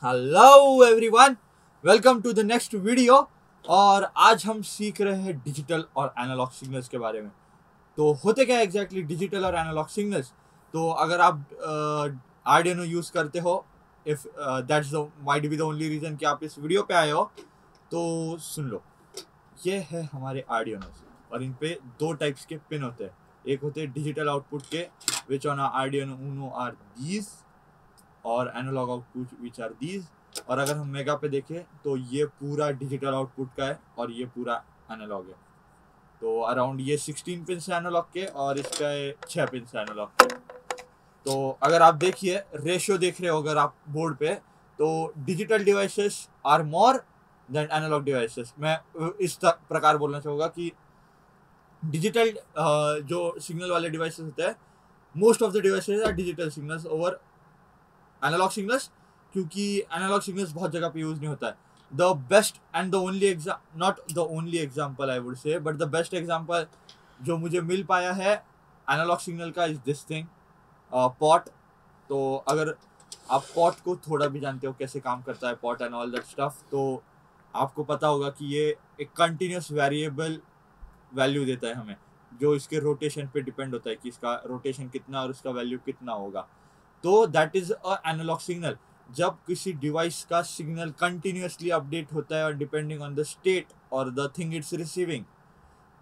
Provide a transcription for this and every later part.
Hello everyone, welcome to the next video. और आज हम सीख रहे हैं डिजिटल और एनालॉग सिग्नल्स के बारे में। तो होते क्या एग्जैक्टली डिजिटल और एनालॉग सिग्नल्स। तो अगर आप आर्डिनो यूज़ करते हो, if that's the might be the only reason कि आप इस वीडियो पे आए हो, तो सुन लो। ये है हमारे आर्डिनोस और इन पे दो टाइप्स के पिन होते हैं। एक होते हैं डिजिटल आउटपुट के, which on Arduino Uno are these, और analogue output which are these. और अगर हम मेगा पे देखें तो ये पूरा डिजिटल आउटपुट का है और ये पूरा एनालॉग है। तो अराउंड ये 16 पिन से एनालॉग के और इसका 6 पिन से एनालॉग के। तो अगर आप देखिए रेशियो देख रहे हो अगर आप बोर्ड पे, तो digital devices are more than analogue devices. मैं इस प्रकार बोलना चाहूँगा कि डिजिटल जो सिग्नल वाले डिवाइसेस होते हैं, most of the devices are digital signals over analogue signals, क्योंकि एनालॉग सिग्नल्स बहुत जगह पे यूज नहीं होता है। The best and the only not the only example I would say, but the best example जो मुझे मिल पाया है एनालॉग सिग्नल का इज दिस थिंग, पॉट। तो अगर आप पॉट को थोड़ा भी जानते हो कैसे काम करता है pot and all that stuff, तो आपको पता होगा कि ये एक कंटिन्यूस वेरिएबल वैल्यू देता है हमें, जो इसके रोटेशन पे डिपेंड होता है कि इसका रोटेशन कितना और उसका वैल्यू कितना होगा। तो that is a analogue signal. जब किसी डिवाइस का सिग्नल कंटिन्यूसली अपडेट होता है और डिपेंडिंग ऑन द स्टेट और the thing it's receiving,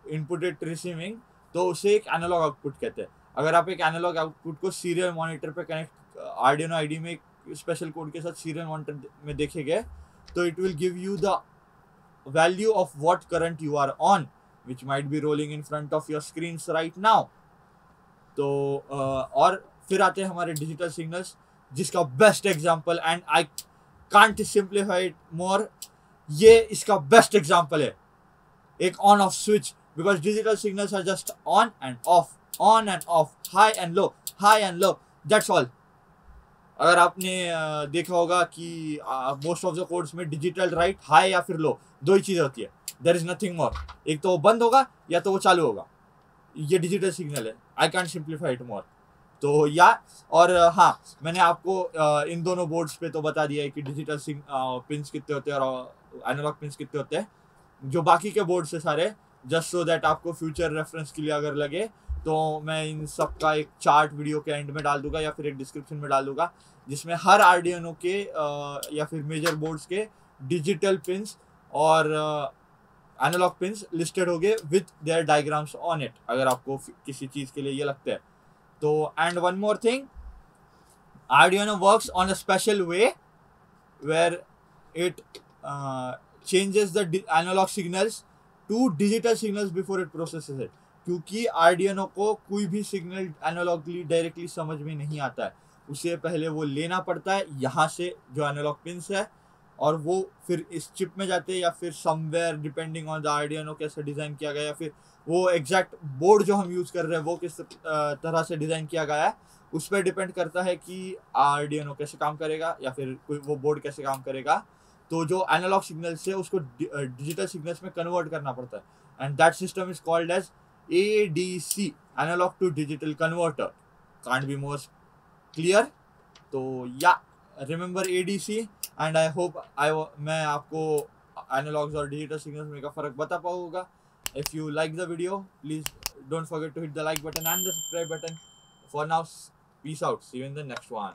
input it receiving, तो उसे एक एनालॉग आउटपुट कहते हैं। अगर आप एक एनालॉग आउटपुट को सीरियल मॉनिटर पे कनेक्ट आर्डिनो आईडी में स्पेशल कोड के साथ सीरियल मॉनिटर में देखेंगे, तो it will give you the value of what current you are on, which might be rolling in front of your screens right now. तो और फिर आते हैं हमारे डिजिटल सिग्नल्स, जिसका best example and I can't simplify it more, ये इसका best example है एक on off switch. Because digital signals are just on and off, high and low, high and low, that's all. अगर आपने देखा होगा कि मोस्ट ऑफ द कोड्स में डिजिटल राइट, हाई या फिर लो, दो ही चीज़ें होती है, देयर इज नथिंग मोर। एक तो वो बंद होगा या तो वो चालू होगा। ये डिजिटल सिग्नल है, आई कैंट सिंप्लीफाई इट मोर। तो या और हाँ, मैंने आपको इन दोनों बोर्ड्स पे तो बता दिया है कि डिजिटल पिंस कितने होते हैं और एनालॉग पिंस कितने होते हैं। जो बाकी के बोर्ड से सारे, जस्ट सो दैट आपको फ्यूचर रेफरेंस के लिए अगर लगे, तो मैं इन सब का एक चार्ट वीडियो के एंड में डाल दूंगा या फिर एक डिस्क्रिप्शन में डाल दूंगा, जिसमें हर आर्डिनो के या फिर मेजर बोर्ड्स के डिजिटल पिंस और एनालॉग पिंस लिस्टेड हो गए with their diagrams on it, अगर आपको किसी चीज़ के लिए ये लगता है तो। And one more thing, Arduino works on a special way where it changes the analog signals to digital signals before it processes it, क्योंकि Arduino को कोई भी सिग्नल एनालॉगली डायरेक्टली समझ में नहीं आता है। उसे पहले वो लेना पड़ता है यहाँ से जो एनालॉग पिंस है, और वो फिर इस चिप में जाते हैं या फिर somewhere, depending on the Arduino कैसे डिज़ाइन किया गया, या फिर वो एग्जैक्ट बोर्ड जो हम यूज़ कर रहे हैं वो किस तरह से डिज़ाइन किया गया है, उस पर डिपेंड करता है कि Arduino कैसे काम करेगा या फिर कोई वो बोर्ड कैसे काम करेगा। तो जो एनालॉग सिग्नल्स है उसको डिजिटल सिग्नल्स में कन्वर्ट करना पड़ता है, and that system is called as ADC, analogue to digital converter. Can't be more clear. तो या remember ADC, and I hope मैं आपको एनालॉग्स और डिजिटल सिग्नल्स में का फ़र्क बता पाऊंगा। If you like the video, please don't forget to hit the like button and the subscribe button. For now, peace out. See you in the next one.